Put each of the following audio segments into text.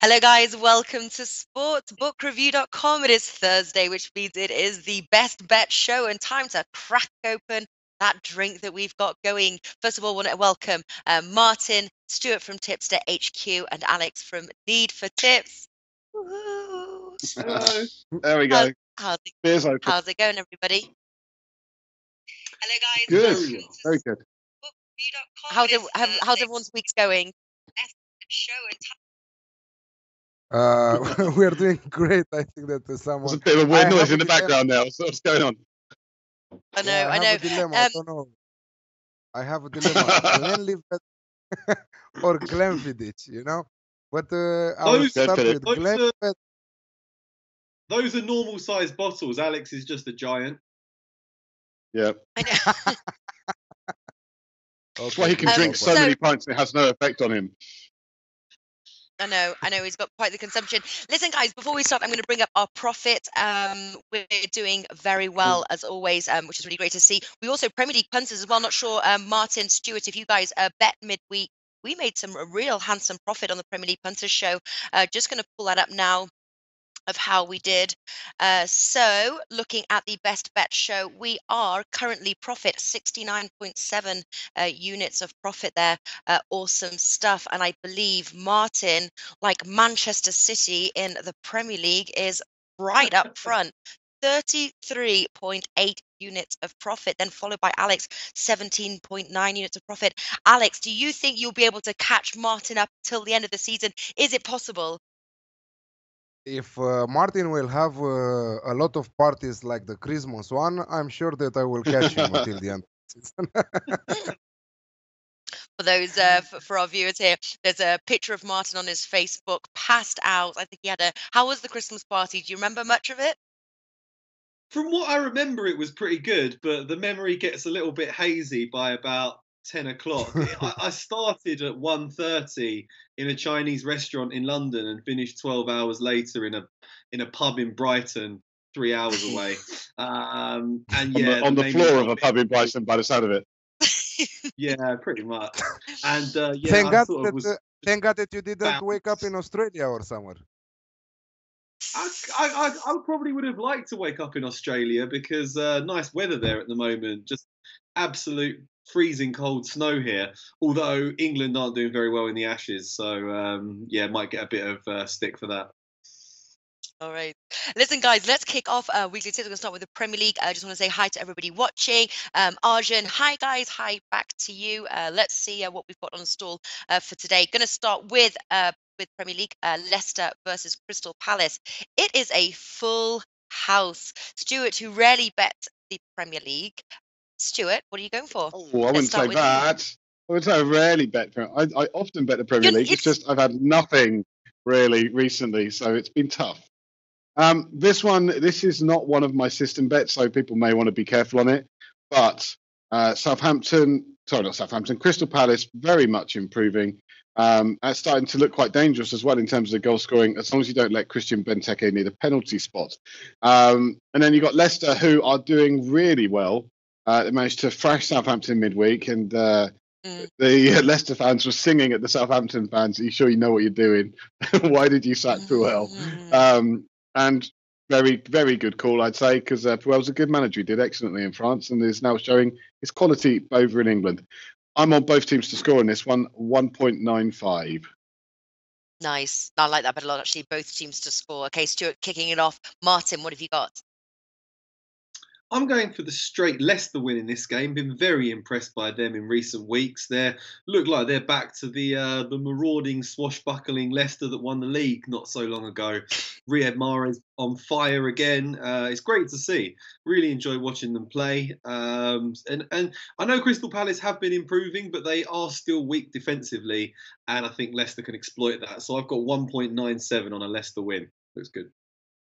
Hello, guys. Welcome to sportsbookreview.com. It is Thursday, which means it is the best bet show and time to crack open that drink that we've got going. First of all, I want to welcome Martin, Stuart from Tipster HQ, and Alex from Need for Tips. Woohoo! Hello. There we go. How's it, Beers open. how's it going, everybody? Hello, guys. Good. Welcome to Very good. sportsbookreview.com. How's everyone's week's going? Best bet show and time. We are doing great. I think that someone. There's a bit of a weird I noise have in a the background now. So what's going on? I know, Yeah, I have know. a dilemma. I don't know. I have a dilemma. Glenlivet or Glenfiddich, you know? But I'll Those- start Glenfiddich. with Those are- Glenlivet. Those are normal sized bottles. Alex is just a giant. Yeah. I know. That's why he can Um, drink so so- many pints and it has no effect on him. I know, he's got quite the consumption. Listen, guys, before we start, I'm going to bring up our profit. We're doing very well, as always, which is really great to see. We also, Premier League punters as well, not sure, Martin, Stewart, if you guys bet midweek, we made some real handsome profit on the Premier League punters show. Just going to pull that up now of how we did. So looking at the best bet show, we are currently profit 69.7 units of profit there. Awesome stuff. And I believe Martin, like Manchester City in the Premier League, is right up front. 33.8 units of profit, then followed by Alex, 17.9 units of profit. Alex, do you think you'll be able to catch Martin up till the end of the season? Is it possible? If Martin will have a lot of parties like the Christmas one, I'm sure that I will catch him until the end of the season. For those for our viewers here, there's a picture of Martin on his Facebook, passed out. I think he had a. How was the Christmas party? Do you remember much of it? From what I remember, it was pretty good, but the memory gets a little bit hazy by about 10 o'clock. I started at 1:30 in a Chinese restaurant in London and finished 12 hours later in a pub in Brighton, 3 hours away. And yeah, on the main floor of a event- pub in Brighton by the sound of it. Yeah, pretty much. And yeah, Thank I God sort of was. thank God that you didn't bounce. wake up in Australia or somewhere. I probably would have liked to wake up in Australia because nice weather there at the moment. Just absolute freezing cold snow here. Although England aren't doing very well in the Ashes, so yeah, might get a bit of stick for that. All right. Listen, guys, let's kick off weekly tips. We're going to start with the Premier League. I just want to say hi to everybody watching. Arjun, hi, guys. Hi, back to you. Let's see what we've got on stall for today. Going to start with Premier League, Leicester versus Crystal Palace. It is a full house. Stuart, who rarely bets the Premier League. Stuart, what are you going for? Oh, I wouldn't say start with you. that. I would say I rarely bet. I often bet the Premier You're- League. It's just I've had nothing really recently, so it's been tough. This is not one of my system bets, so people may want to be careful on it. But Crystal Palace very much improving. It's starting to look quite dangerous as well in terms of goal scoring, as long as you don't let Christian Benteke near the penalty spot. And then you've got Leicester, who are doing really well. They managed to thrash Southampton midweek, and the Leicester fans were singing at the Southampton fans, "Are you sure you know what you're doing? Why did you sack Puel?" And very, very good call, I'd say, because Puel's a good manager. He did excellently in France and is now showing his quality over in England. I'm on both teams to score in this one, 1.95. Nice. I like that bet a lot, actually. Both teams to score. Okay, Stuart kicking it off. Martin, what have you got? I'm going for the straight Leicester win in this game. Been very impressed by them in recent weeks. They look like they're back to the marauding, swashbuckling Leicester that won the league not so long ago. Riyad Mahrez on fire again. It's great to see. Really enjoy watching them play. And I know Crystal Palace have been improving, but they are still weak defensively, and I think Leicester can exploit that. So I've got 1.97 on a Leicester win. Looks good.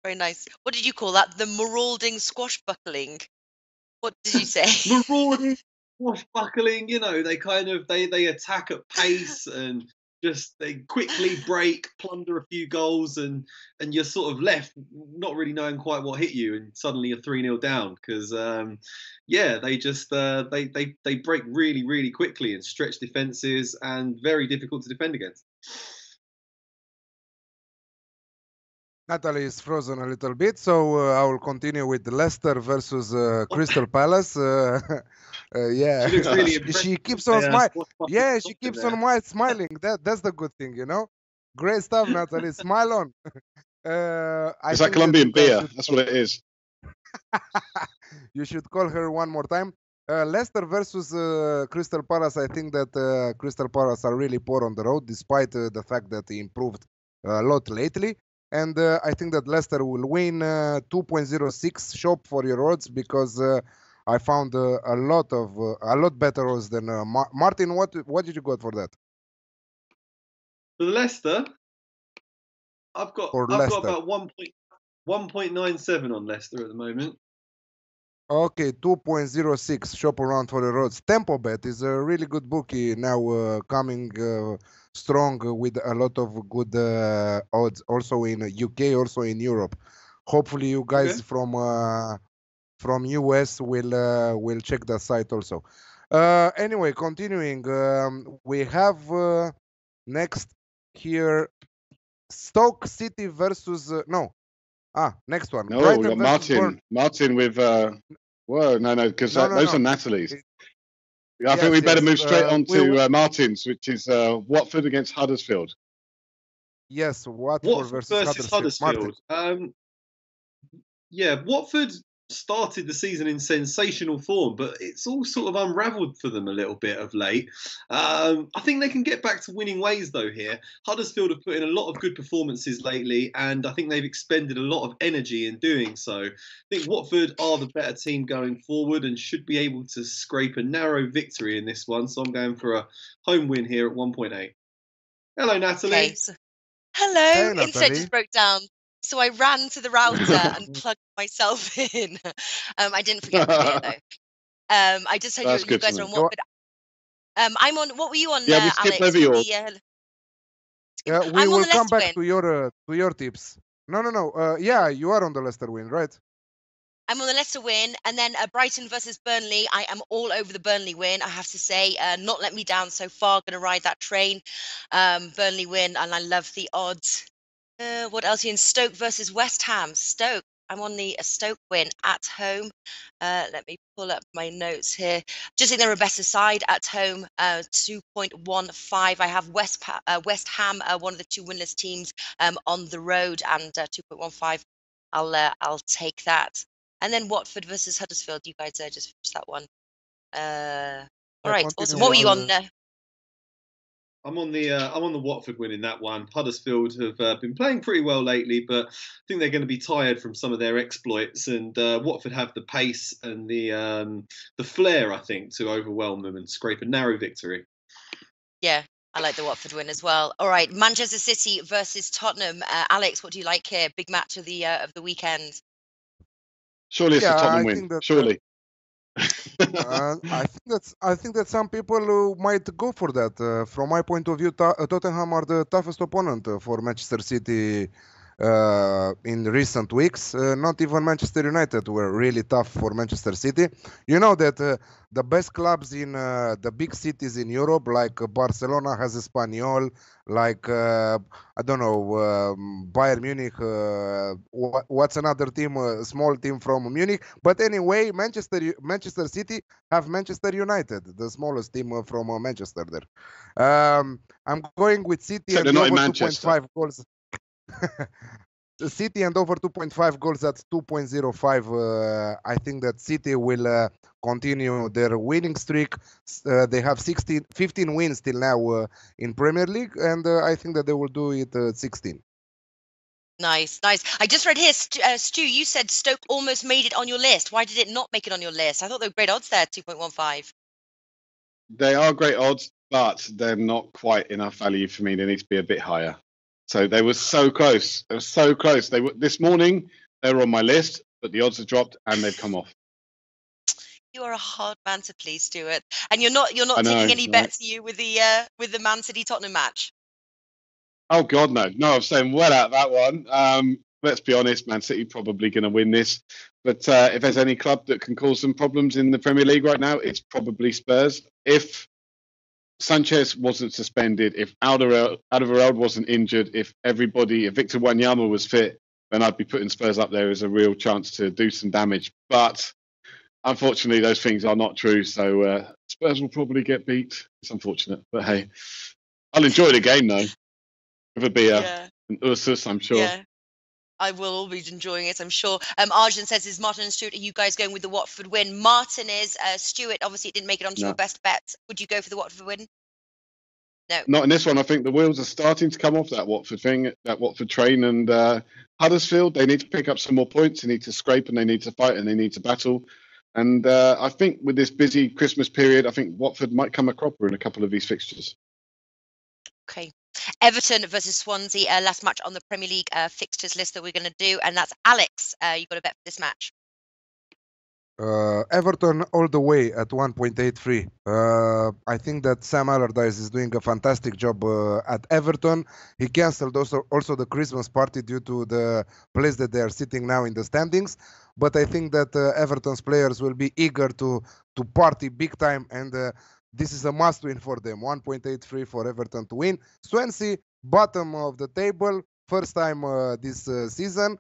Very nice. What did you call that? The marauding squashbuckling. What did you say? Marauding, swashbuckling. You know, they attack at pace and just they quickly break, plunder a few goals, and you're sort of left not really knowing quite what hit you, and suddenly you're 3-0 down because yeah, they just they break really really quickly and stretch defenses and very difficult to defend against. Natalie is frozen a little bit, so I will continue with Leicester versus Crystal Palace. Yeah, She looks really she, impressed. she keeps on smiling. Yeah, she keeps there. on smiling. That's the good thing, you know. Great stuff, Natalie. Smile on. I It's like think that you Colombian guys beer. should That's what it is. you should call her one more time. Leicester versus Crystal Palace. I think that Crystal Palace are really poor on the road, despite the fact that they improved a lot lately. And I think that Leicester will win 2.06. Shop for your odds because I found a lot better odds than Martin. What did you got for that? For Leicester, I've got For Leicester. about 1.97 on Leicester at the moment. Okay, 2.06. Shop around for the roads. Tempo Bet is a really good bookie now, coming strong with a lot of good odds, also in UK, also in Europe. Hopefully, you guys from US will check the site also. Anyway, continuing, we have next here Stoke City versus next one. No, we Brighton got versus Burn. Martin with. Whoa, no, because those are Natalie's. I think we better move straight on to Martin's, which is Watford against Huddersfield. Yes, Watford versus Huddersfield. Yeah, Watford started the season in sensational form, but it's all sort of unravelled for them a little bit of late. I think they can get back to winning ways, though, here. Huddersfield have put in a lot of good performances lately, and I think they've expended a lot of energy in doing so. I think Watford are the better team going forward and should be able to scrape a narrow victory in this one, so I'm going for a home win here at 1.8. Hello, Natalie. Okay, so, hello. Hey, Internet Natalie. just broke down. So I ran to the router and plugged myself in. I didn't forget my bit though. I just heard you guys are on Watford. I'm on. What were you on? Yeah, we skipped Alex, over yours. We will come back to your tips. No. Yeah, you are on the Leicester win, right? I'm on the Leicester win, and then Brighton versus Burnley. I am all over the Burnley win. I have to say, not let me down so far. Going to ride that train. Burnley win, and I love the odds. What else? In Stoke versus West Ham. Stoke. I'm on the Stoke win at home. Let me pull up my notes here. Just think they're a better side at home. 2.15. I have West Ham, one of the two winless teams, on the road, and 2.15. I'll take that. And then Watford versus Huddersfield. You guys just finished that one. All right. Awesome. What were you on there? I'm on the Watford win in that one. Huddersfield have been playing pretty well lately, but I think they're going to be tired from some of their exploits. And Watford have the pace and the flair, I think, to overwhelm them and scrape a narrow victory. Yeah, I like the Watford win as well. All right, Manchester City versus Tottenham. Alex, what do you like here? Big match of the weekend. Surely it's a Tottenham win. Surely. I think that some people might go for that. From my point of view, Tottenham are the toughest opponent for Manchester City in recent weeks. Not even Manchester United were really tough for Manchester City. You know that the best clubs in the big cities in Europe, like Barcelona has Espanyol, like I don't know, Bayern Munich. What's another team? A small team from Munich. But anyway, Manchester City have Manchester United, the smallest team from Manchester there. I'm going with City and over 2.5 goals. The City and over 2.5 goals at 2.05. I think that City will continue their winning streak. They have 15 wins till now in Premier League, and I think that they will do it 16. Nice. I just read here, Stu, you said Stoke almost made it on your list. Why did it not make it on your list? I thought they were great odds there, 2.15. They are great odds, but they're not quite enough value for me. They need to be a bit higher. So they were so close. They were so close. They were this morning. They were on my list, but the odds have dropped and they've come off. You are a hard man to please, Stuart. And you're not taking any bets, you, with the Man City Tottenham match. Oh God, no! I'm saying well out that one. Let's be honest, Man City probably going to win this. But if there's any club that can cause some problems in the Premier League right now, it's probably Spurs. If Sanchez wasn't suspended, if Alderweireld wasn't injured, if Victor Wanyama was fit, then I'd be putting Spurs up there as a real chance to do some damage. But unfortunately, those things are not true. So Spurs will probably get beat. It's unfortunate, but hey, I'll enjoy the game though. With a beer, an Ursus, I'm sure. Yeah. I will always enjoying it, I'm sure. Arjun says, is Martin and Stuart, are you guys going with the Watford win? Martin is. Stuart, obviously, it didn't make it onto your best bet. Would you go for the Watford win? No. Not in this one. I think the wheels are starting to come off that Watford thing, that Watford train. And Huddersfield, they need to pick up some more points. They need to scrape and they need to fight and they need to battle. And I think with this busy Christmas period, I think Watford might come a cropper in a couple of these fixtures. Okay. Everton versus Swansea, last match on the Premier League fixtures list that we're going to do. And that's Alex. You got a bet for this match. Everton all the way at 1.83. I think that Sam Allardyce is doing a fantastic job at Everton. He cancelled also the Christmas party due to the place that they are sitting now in the standings. But I think that Everton's players will be eager to party big time, and this is a must win for them. 1.83 for Everton to win. Swansea, bottom of the table, first time this season.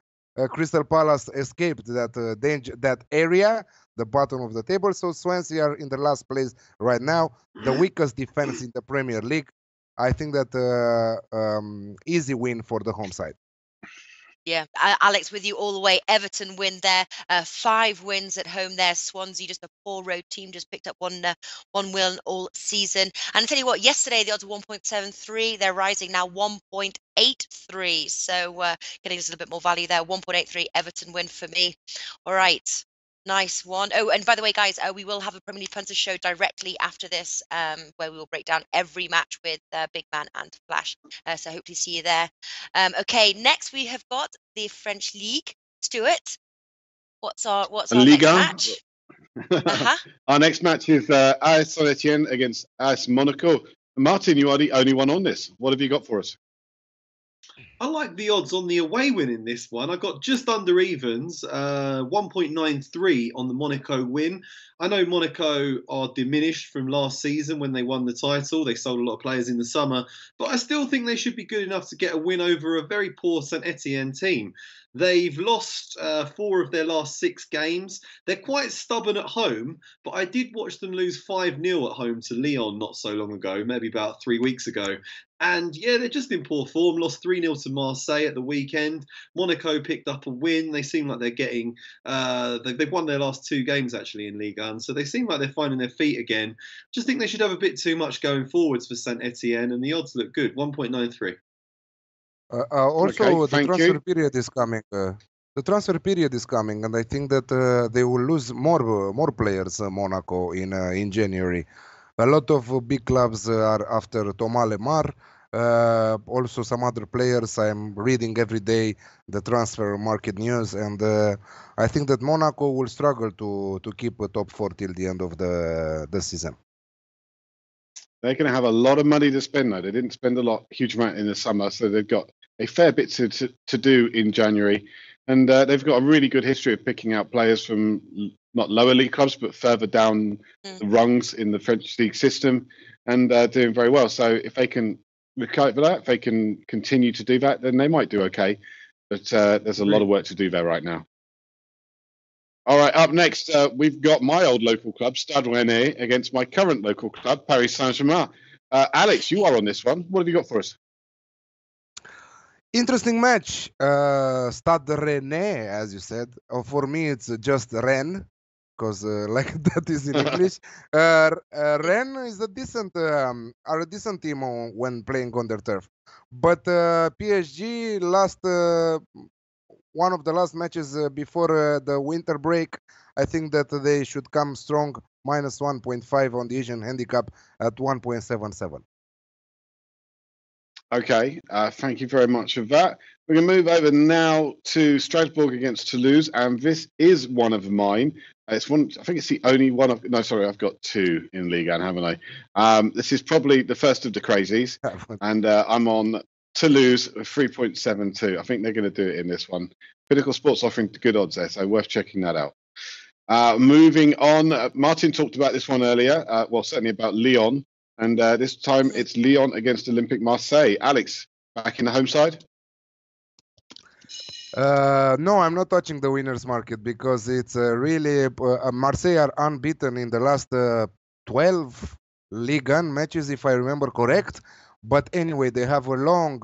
Crystal Palace escaped that area, the bottom of the table. So Swansea are in the last place right now, the weakest defense in the Premier League. I think that easy win for the home side. Yeah, Alex, with you all the way. Everton win there. 5 wins at home there. Swansea, just a poor road team, just picked up one win all season. And I tell you what, yesterday the odds were 1.73. They're rising now 1.83. So getting us a little bit more value there. 1.83 Everton win for me. All right. Nice one. Oh, and by the way, guys, we will have a Premier League Punters show directly after this, where we will break down every match with Big Man and Flash. So hopefully see you there. Okay, next we have got the French League. Stuart, what's our Liga. next match? Our next match is AS Saint-Etienne against AS Monaco. Martin, you are the only one on this. What have you got for us? I like the odds on the away win in this one. I got just under evens, 1.93 on the Monaco win. I know Monaco are diminished from last season when they won the title. They sold a lot of players in the summer, but I still think they should be good enough to get a win over a very poor Saint-Etienne team. They've lost 4 of their last 6 games. They're quite stubborn at home, but I did watch them lose 5-0 at home to Lyon not so long ago, maybe about 3 weeks ago. And yeah, they're just in poor form. Lost 3-0 to Marseille at the weekend. Monaco picked up a win. They seem like they're getting... they've won their last 2 games, actually, in Ligue 1. So they seem like they're finding their feet again. Just think they should have a bit too much going forwards for Saint-Etienne, and the odds look good, 1.93. Also, okay, the transfer period is coming. The transfer period is coming, and I think that they will lose more players, Monaco, in January. A lot of big clubs are after Thomas Lemar. Also, some other players. I'm reading every day the transfer market news, and I think that Monaco will struggle to keep a top 4 till the end of the season. They're going to have a lot of money to spend, though. They didn't spend a huge amount in the summer, so they've got a fair bit to do in January. And they've got a really good history of picking out players from not lower league clubs, but further down the rungs in the French league system, and doing very well. So if they can recover that, if they can continue to do that, then they might do okay. But there's a lot of work to do there right now. All right, up next, we've got my old local club, Stade Rennais, against my current local club, Paris Saint-Germain. Alex, you are on this one. What have you got for us? Interesting match. Stade Rennais, as you said. For me, it's just Rennes, because like that is in English. Rennes is a decent team when playing on their turf. But PSG lost one of the last matches before the winter break. I think that they should come strong, minus 1.5 on the Asian handicap at 1.77. Okay, thank you very much for that. We're going to move over now to Strasbourg against Toulouse, and this is one of mine. It's one. I think it's the only one of. No, sorry, I've got 2 in Ligue 1, haven't I? This is probably the first of the crazies, and I'm on Toulouse 3.72. I think they're going to do it in this one. Pinnacle Sports offering good odds there, so worth checking that out. Moving on, Martin talked about this one earlier. Well, certainly about Lyon. And this time it's Lyon against Olympique Marseille. Alex, back in the home side? No, I'm not touching the winners market because it's really Marseille are unbeaten in the last 12 Ligue 1 matches, if I remember correct. But anyway, they have a long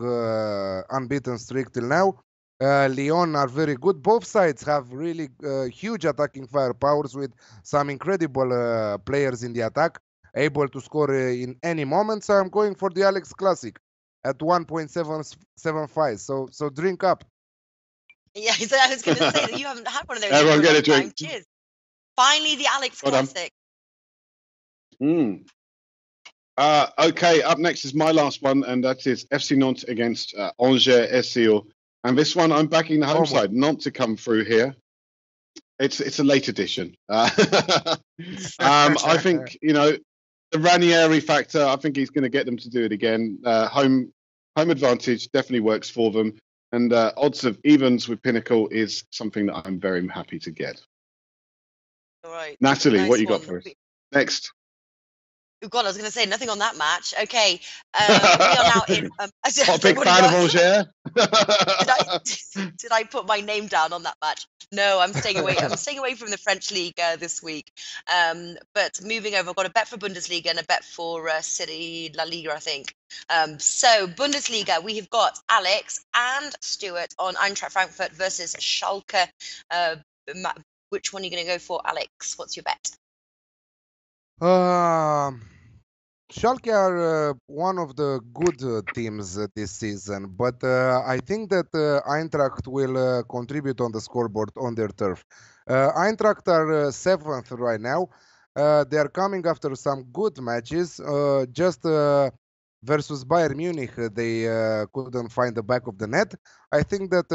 unbeaten streak till now. Lyon are very good. Both sides have really huge attacking firepowers with some incredible players in the attack, able to score in any moment. So I'm going for the Alex Classic at 1.775. So drink up. Yeah, so I was going to say that you haven't had one of those Everyone in a get a long time. drink. Cheers. Finally, the Alex Well done. Classic. Okay, up next is my last one, and that is FC Nantes against Angers SEO. And this one, I'm backing the home side, Nantes to come through here. It's a late edition. I think, the Ranieri factor, I think he's going to get them to do it again. Home advantage definitely works for them. And odds of evens with Pinnacle is something that I'm very happy to get. All right. Natalie, Nice what you got one. for us? Next. Oh God, I was going to say nothing on that match. Okay, we are now in. What a big fan of Angers. Did I put my name down on that match? No, I'm staying away. I'm staying away from the French League this week. But moving over, I've got a bet for Bundesliga and a bet for City La Liga, I think. So Bundesliga, we have got Alex and Stuart on Eintracht Frankfurt versus Schalke. Which one are you going to go for, Alex? What's your bet? Schalke are one of the good teams this season, but I think that Eintracht will contribute on the scoreboard on their turf. Eintracht are seventh right now. They are coming after some good matches. Just versus Bayern Munich, they couldn't find the back of the net. I think that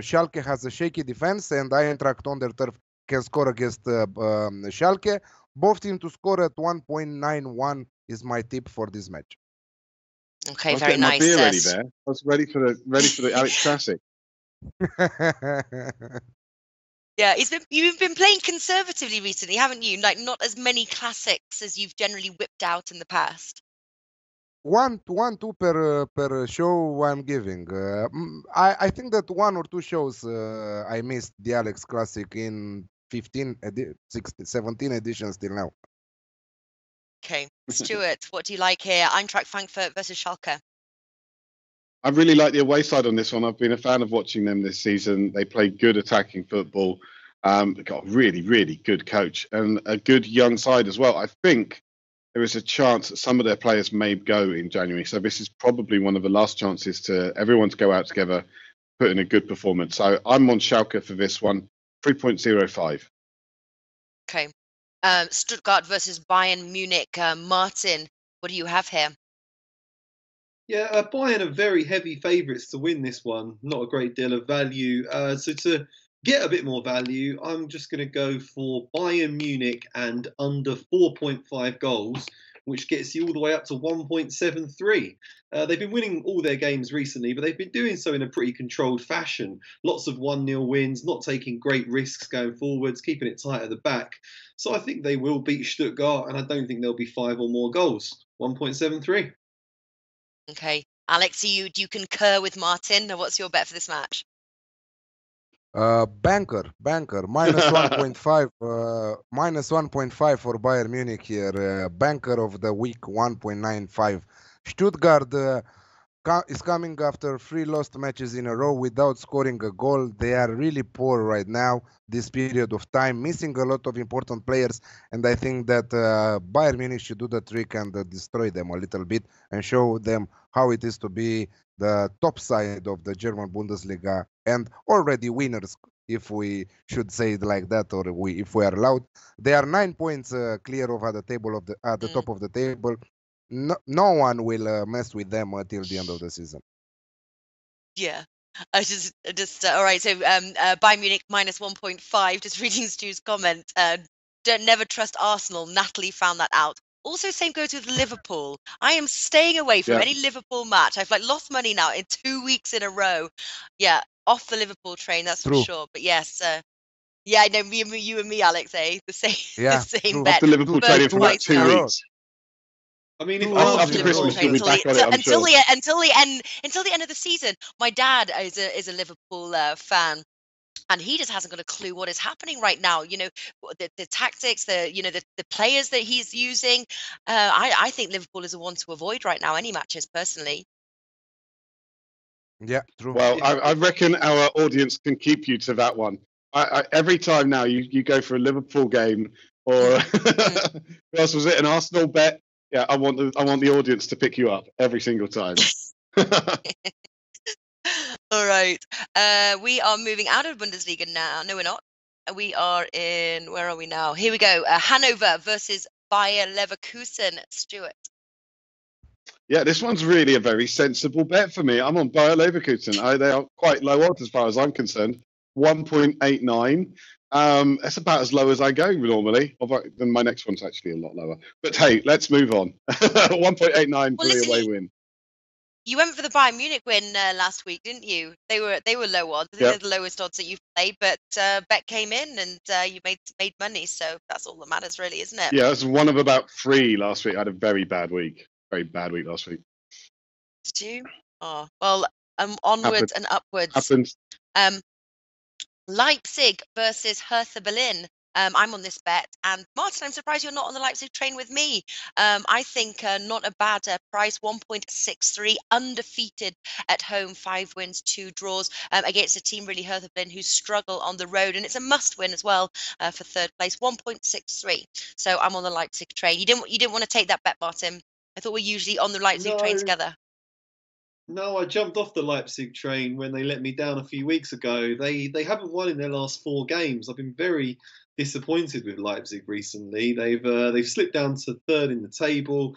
Schalke has a shaky defense, and Eintracht on their turf can score against Schalke. Both teams to score at 1.91 is my tip for this match. Okay, I was very getting my nice. beer ready there. I was ready for the Alex Classic. Yeah, you've been playing conservatively recently, haven't you? Like not as many classics as you've generally whipped out in the past. Two per show I'm giving. I think that 1 or 2 shows I missed the Alex Classic in 17 editions till now. Okay, Stuart, what do you like here? Eintracht Frankfurt versus Schalke. I really like the away side on this one. I've been a fan of watching them this season. They play good attacking football. They've got a really, really good coach and a good young side as well. I think there is a chance that some of their players may go in January. So this is probably one of the last chances to everyone to go out together, put in a good performance. So I'm on Schalke for this one, 3.05. Okay. Stuttgart versus Bayern Munich. Martin, what do you have here? Yeah, Bayern are very heavy favourites to win this one. Not a great deal of value. So to get a bit more value, I'm just going to go for Bayern Munich and under 4.5 goals, which gets you all the way up to 1.73. They've been winning all their games recently, but they've been doing so in a pretty controlled fashion. Lots of 1-0 wins, not taking great risks going forwards, keeping it tight at the back. So I think they will beat Stuttgart, and I don't think there'll be 5 or more goals. 1.73. Okay. Alex, do you concur with Martin? What's your bet for this match? Banker, minus 1.5, minus 1.5 for Bayern Munich here. Banker of the week, 1.95. Stuttgart is coming after 3 lost matches in a row without scoring a goal. They are really poor right now, this period of time, missing a lot of important players. And I think that Bayern Munich should do the trick and destroy them a little bit and show them how it is to be the top side of the German Bundesliga and already winners, if we should say it like that, or if we are allowed. They are 9 points clear of at the top of the table. No one will mess with them until the end of the season. Yeah. I just all right. So Bayern Munich minus 1.5. Just reading Stu's comment. Don't never trust Arsenal. Natalie found that out. Also, same goes with Liverpool. I am staying away from any Liverpool match. I've lost money now in 2 weeks in a row. Yeah, off the Liverpool train, that's True. for sure. But yes, yeah, I know you and me, Alex, the same, Yeah, the same true. bet. Off the Liverpool Both training for about twice 2 now. weeks. I mean, if Two Oh, After Liverpool Christmas, you'll be until back on it, I'm until sure. the end of the season. My dad is a Liverpool fan. And he just hasn't got a clue what is happening right now. You know, the tactics, the players that he's using. I think Liverpool is a one to avoid right now. Any matches, personally. Yeah, true. Well, if I reckon our audience can keep you to that one. Every time now you go for a Liverpool game or who else was it? An Arsenal bet? Yeah, I want the audience to pick you up every single time. All right. We are moving out of Bundesliga now. No, we're not. We are in, where are we now? Here we go. Hanover versus Bayer Leverkusen. Stuart. Yeah, this one's really a very sensible bet for me. I'm on Bayer Leverkusen. They are quite low odds as far as I'm concerned. 1.89. That's about as low as I go normally. Then my next one's actually a lot lower. But hey, let's move on. 1.89 Well, for the listen, away win. you went for the Bayern Munich win last week, didn't you? They were low odds. I think Yep. they're the lowest odds that you've played, but bet came in and you made money, so that's all that matters, really, isn't it? Yeah, that's one of about 3 last week. I had a very bad week. Very bad week last week. Did you? Oh well, onwards and upwards. Happens. Leipzig versus Hertha Berlin. I'm on this bet, and Martin, I'm surprised you're not on the Leipzig train with me. I think not a bad price, 1.63, undefeated at home, 5 wins, 2 draws against a team really Hertha Berlin who struggle on the road, and it's a must-win as well for third place, 1.63. So I'm on the Leipzig train. You didn't want to take that bet, Martin. I thought we're usually on the Leipzig train together. No, I jumped off the Leipzig train when they let me down a few weeks ago. They haven't won in their last 4 games. I've been very disappointed with Leipzig recently. They've slipped down to 3rd in the table,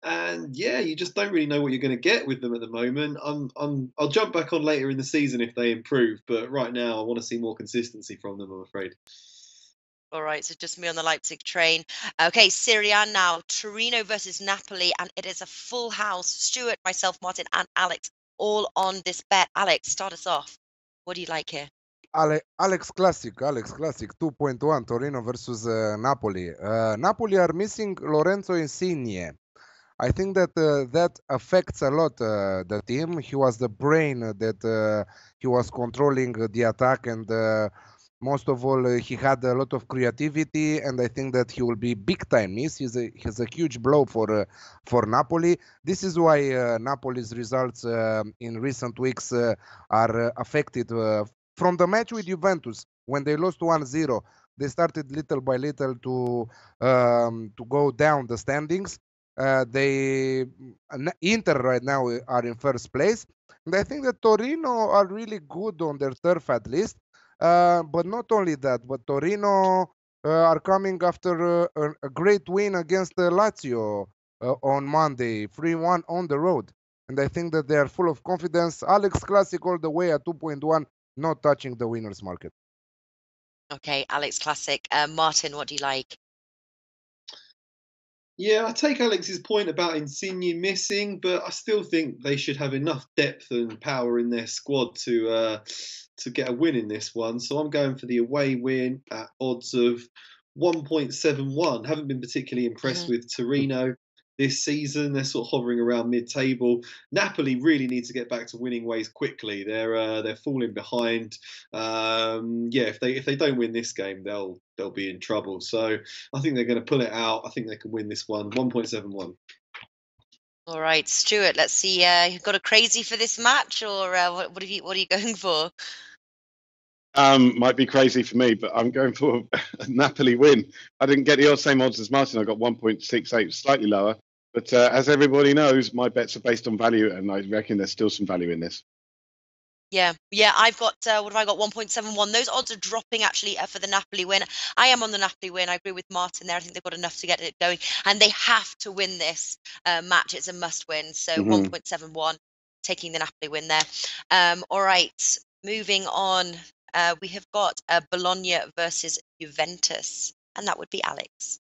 and yeah, you just don't really know what you're going to get with them at the moment. I'll jump back on later in the season if they improve, but right now I want to see more consistency from them, I'm afraid. All right, so just me on the Leipzig train. Okay, Serie A now. Torino versus Napoli, and it is a full house. Stuart, myself, Martin, and Alex all on this bet. Alex, start us off. What do you like here? Alex Classic, 2.1, Torino versus Napoli. Napoli are missing Lorenzo Insigne. I think that that affects a lot the team. He was the brain that he was controlling the attack, and most of all, he had a lot of creativity, and I think that he will be big time miss. He's a huge blow for Napoli. This is why Napoli's results in recent weeks are affected from the match with Juventus. When they lost 1-0, they started little by little to go down the standings. Inter right now are in first place, and I think that Torino are really good on their turf at least. But not only that, but Torino are coming after a great win against Lazio on Monday, 3-1 on the road. And I think that they are full of confidence. Alex Classic all the way at 2.1, not touching the winners market. Okay, Alex Classic. Martin, what do you like? Yeah, I take Alex's point about Insigne missing, but I still think they should have enough depth and power in their squad to get a win in this one. So I'm going for the away win at odds of 1.71. Haven't been particularly impressed with Torino this season. They're sort of hovering around mid-table. Napoli really need to get back to winning ways quickly. They're falling behind. If they don't win this game, they'll be in trouble. So I think they're going to pull it out. I think they can win this one. 1.71. All right, Stuart. Let's see. You've got a crazy for this match, or what are you going for? Might be crazy for me, but I'm going for a Napoli win. I didn't get the same odds as Martin. I got 1.68, slightly lower. But as everybody knows, my bets are based on value, and I reckon there's still some value in this. Yeah. I've got what have I got? 1.71. Those odds are dropping actually for the Napoli win. I am on the Napoli win. I agree with Martin there. I think they've got enough to get it going, and they have to win this match. It's a must-win. So 1.71, taking the Napoli win there. All right, moving on. We have got Bologna versus Juventus, and that would be Alex.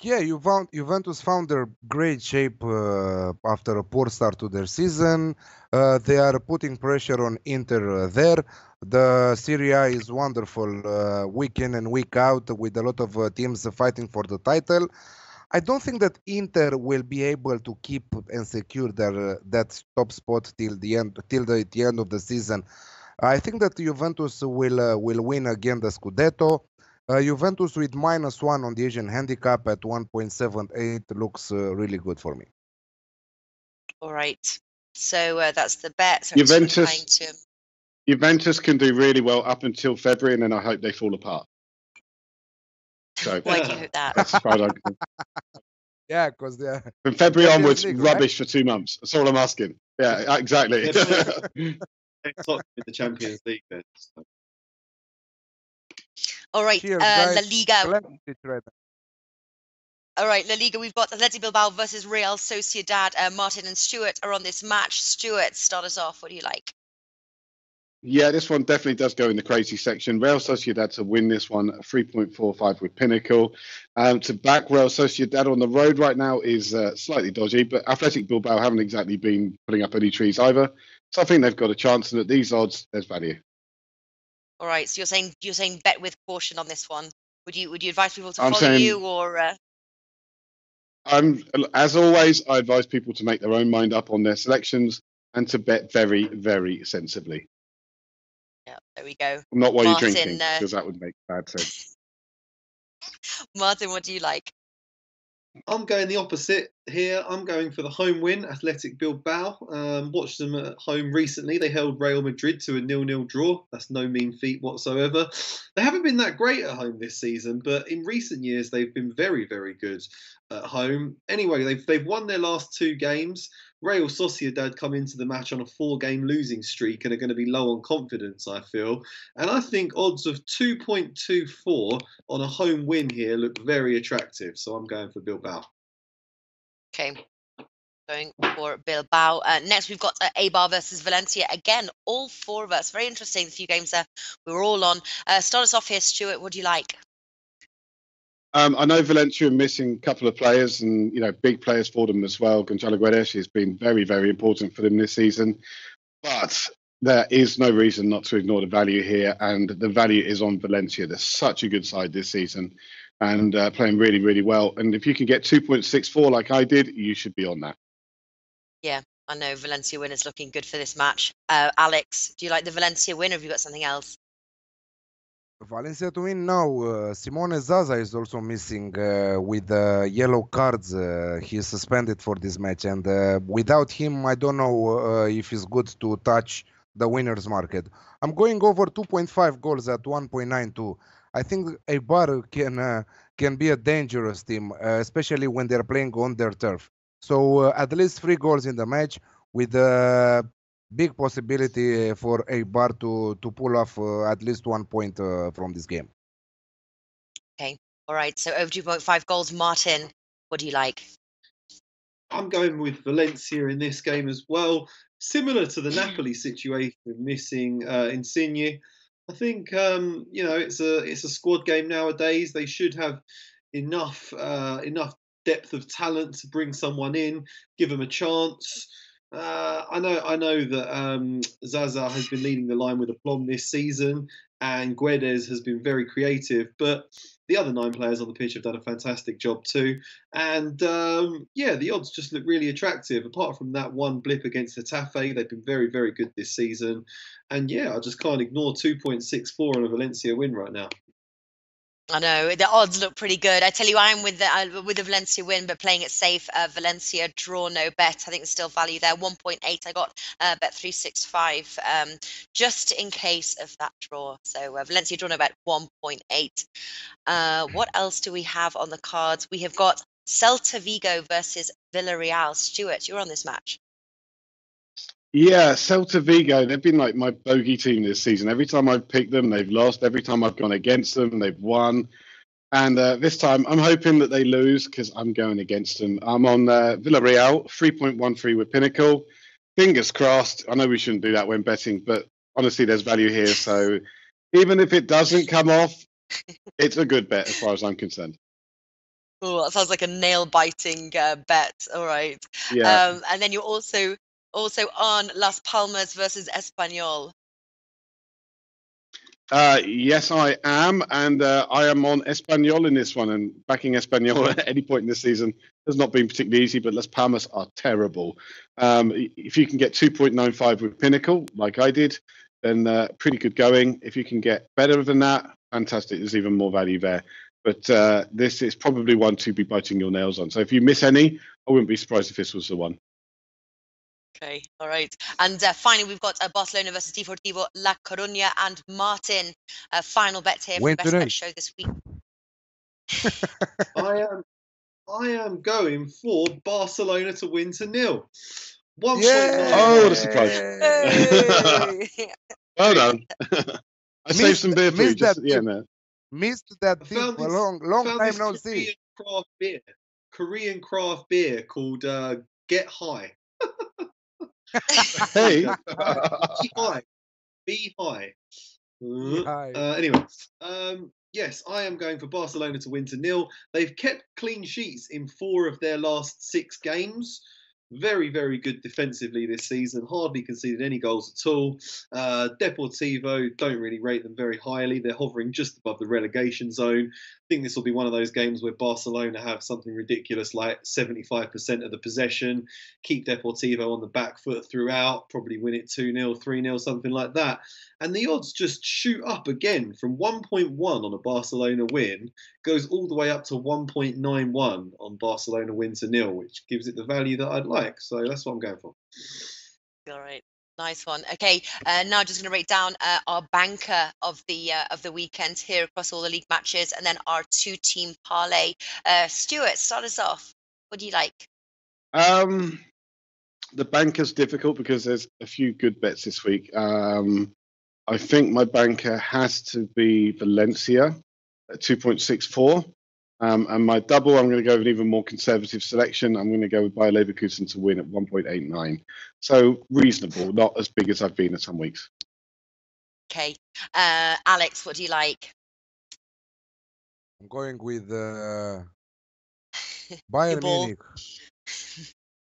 Yeah, Juventus found their great shape after a poor start to their season. They are putting pressure on Inter there. The Serie A is wonderful week in and week out with a lot of teams fighting for the title. I don't think that Inter will be able to keep and secure their that top spot till the end of the season. I think that Juventus will win again the Scudetto. Juventus with -1 on the Asian handicap at 1.78 looks really good for me. All right. So that's the bet. So I'm just replying to Juventus can do really well up until February, and then I hope they fall apart. So why do you hope that? that's as far as I can. Yeah, because they're From February Champions onwards, League, right? rubbish for 2 months. That's all I'm asking. Yeah, exactly. Yeah, but top in the Champions League then. So. All right. Cheers, La guys. Liga. Plenty right now. All right, La Liga. We've got Athletic Bilbao versus Real Sociedad. Martin and Stuart are on this match. Stuart, start us off. What do you like? Yeah, this one definitely does go in the crazy section. Real Sociedad to win this one, 3.45 with Pinnacle. To back Real Sociedad on the road right now is slightly dodgy, but Athletic Bilbao haven't exactly been putting up any trees either. So I think they've got a chance, and at these odds, there's value. All right. So you're saying bet with caution on this one. Would you advise people to I'm follow saying- you or? As always, I advise people to make their own mind up on their selections and to bet very, very sensibly. Yeah, there we go. Not while Martin, you're drinking, because that would make bad sense. Martin, what do you like? I'm going the opposite here. I'm going for the home win, Athletic Bilbao. Watched them at home recently. They held Real Madrid to a 0-0 draw. That's no mean feat whatsoever. They haven't been that great at home this season, but in recent years they've been very, very good at home. Anyway, they've won their last 2 games. Real Sociedad come into the match on a 4-game losing streak and are going to be low on confidence, I feel. And I think odds of 2.24 on a home win here look very attractive. So I'm going for Bilbao. Okay. Going for Bilbao. Next, we've got Eibar versus Valencia. Again, all 4 of us. Very interesting. A few games there we were all on. Start us off here, Stuart. What do you like? I know Valencia are missing a couple of players, and big players for them as well. Gonzalo Guedes has been very, very important for them this season, but there is no reason not to ignore the value here, and the value is on Valencia. They're such a good side this season, and playing really, really well. And if you can get 2.64 like I did, you should be on that. Yeah, I know Valencia win is looking good for this match. Alex, do you like the Valencia win, or have you got something else? Valencia to win now. Simone Zaza is also missing with yellow cards. He's suspended for this match, and without him, I don't know if it's good to touch the winners market. I'm going over 2.5 goals at 1.92. I think Eibar can be a dangerous team, especially when they're playing on their turf. So at least 3 goals in the match with big possibility for Eibar to pull off at least 1 point from this game. Okay. All right. So over 2.5 goals. Martin, what do you like? I'm going with Valencia in this game as well. Similar to the Napoli situation, missing Insigne. I think it's a squad game nowadays. They should have enough depth of talent to bring someone in, give them a chance. I know that Zaza has been leading the line with aplomb this season, and Guedes has been very creative, but the other 9 players on the pitch have done a fantastic job too. And the odds just look really attractive. Apart from that one blip against Getafe, they've been very, very good this season. And I just can't ignore 2.64 on a Valencia win right now. I know the odds look pretty good. I tell you, I'm with the Valencia win, but playing it safe. Valencia draw, no bet. I think there's still value there. 1.8. I got bet 365 just in case of that draw. So Valencia draw, no bet 1.8. What else do we have on the cards? We have got Celta Vigo versus Villarreal. Stuart, you're on this match. Yeah, Celta Vigo, they've been like my bogey team this season. Every time I've picked them, they've lost. Every time I've gone against them, they've won. And this time, I'm hoping that they lose because I'm going against them. I'm on Villarreal, 3.13 with Pinnacle. Fingers crossed. I know we shouldn't do that when betting, but honestly, there's value here. So even if it doesn't come off, it's a good bet as far as I'm concerned. Oh, that sounds like a nail-biting bet. All right. Yeah. And then you're also on Las Palmas versus Espanyol. Yes, I am, and I am on Espanyol in this one, and backing Espanyol at any point in this season has not been particularly easy. But Las Palmas are terrible. If you can get 2.95 with Pinnacle, like I did, then pretty good going. If you can get better than that, fantastic. There's even more value there. But this is probably one to be biting your nails on. So if you miss any, I wouldn't be surprised if this was the one. Okay, all right. And finally, we've got Barcelona versus Deportivo La Coruña. And Martin, final bet here for Win the Best today. Bet Show this week. I am going for Barcelona to win to 0. 1.9. Yeah. Oh, what a surprise. Hey! Well done. I saved some beer for you missed just that at the end there. Missed that I tip. found A this, long found time this no see. Korean craft beer called Get High. Hey. Be high. Be high. High. Anyway, yes, I am going for Barcelona to win to 0. They've kept clean sheets in 4 of their last 6 games. Very, very good defensively this season. Hardly conceded any goals at all. Deportivo, don't really rate them very highly. They're hovering just above the relegation zone. I think this will be one of those games where Barcelona have something ridiculous like 75% of the possession, keep Deportivo on the back foot throughout, probably win it 2-0, 3-0, something like that. And the odds just shoot up again from 1.1 on a Barcelona win, goes all the way up to 1.91 on Barcelona win to 0, which gives it the value that I'd like. So that's what I'm going for. All right, nice one. Okay, now just going to write down our banker of the weekend here across all the league matches, and then our 2-team parlay. Stuart, start us off. What do you like? The banker's difficult because there's a few good bets this week. I think my banker has to be Valencia at 2.64. And my double, I'm going to go with an even more conservative selection. I'm going to go with Bayer Leverkusen to win at 1.89. So reasonable, not as big as I've been in some weeks. Okay, Alex, what do you like? I'm going with Your Bayern ball. Munich.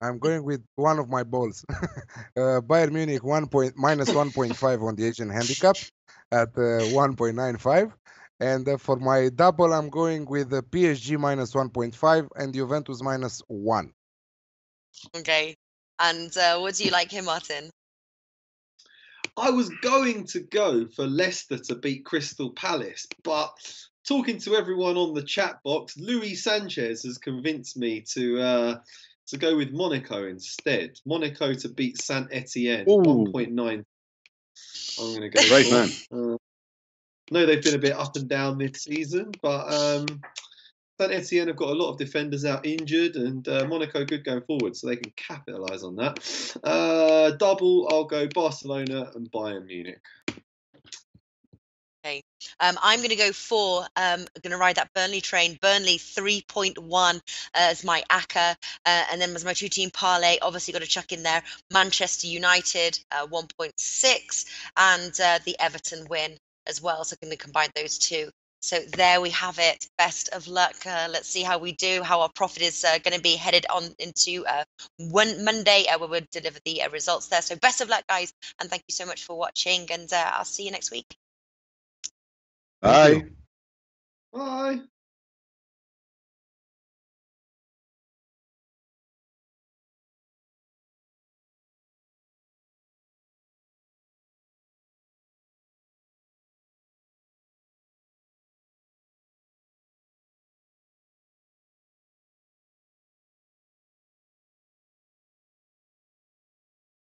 I'm going with one of my balls. Bayern Munich minus 1.5 on the Asian handicap at 1.95. And for my double, I'm going with PSG minus 1.5 and Juventus minus 1. Okay, and what do you like here, Martin? I was going to go for Leicester to beat Crystal Palace, but talking to everyone on the chat box, Luis Sanchez has convinced me to go with Monaco instead. Monaco to beat Saint Etienne, 1.9. I'm going to go. Great man. No, they've been a bit up and down this season, but Saint Etienne have got a lot of defenders out injured, and Monaco good going forward, so they can capitalise on that. Double, I'll go Barcelona and Bayern Munich. Okay, I'm going to go for, I'm going to ride that Burnley train. Burnley 3.1 as my ACCA, and then as my 2-team parlay, obviously got to chuck in there Manchester United 1.6 and the Everton win as well. So I'm going to combine those two. So there we have it. Best of luck. Let's see how we do, how our profit is going to be headed on into Monday where we'll deliver the results there. So best of luck, guys, and thank you so much for watching, and I'll see you next week. Bye. Bye.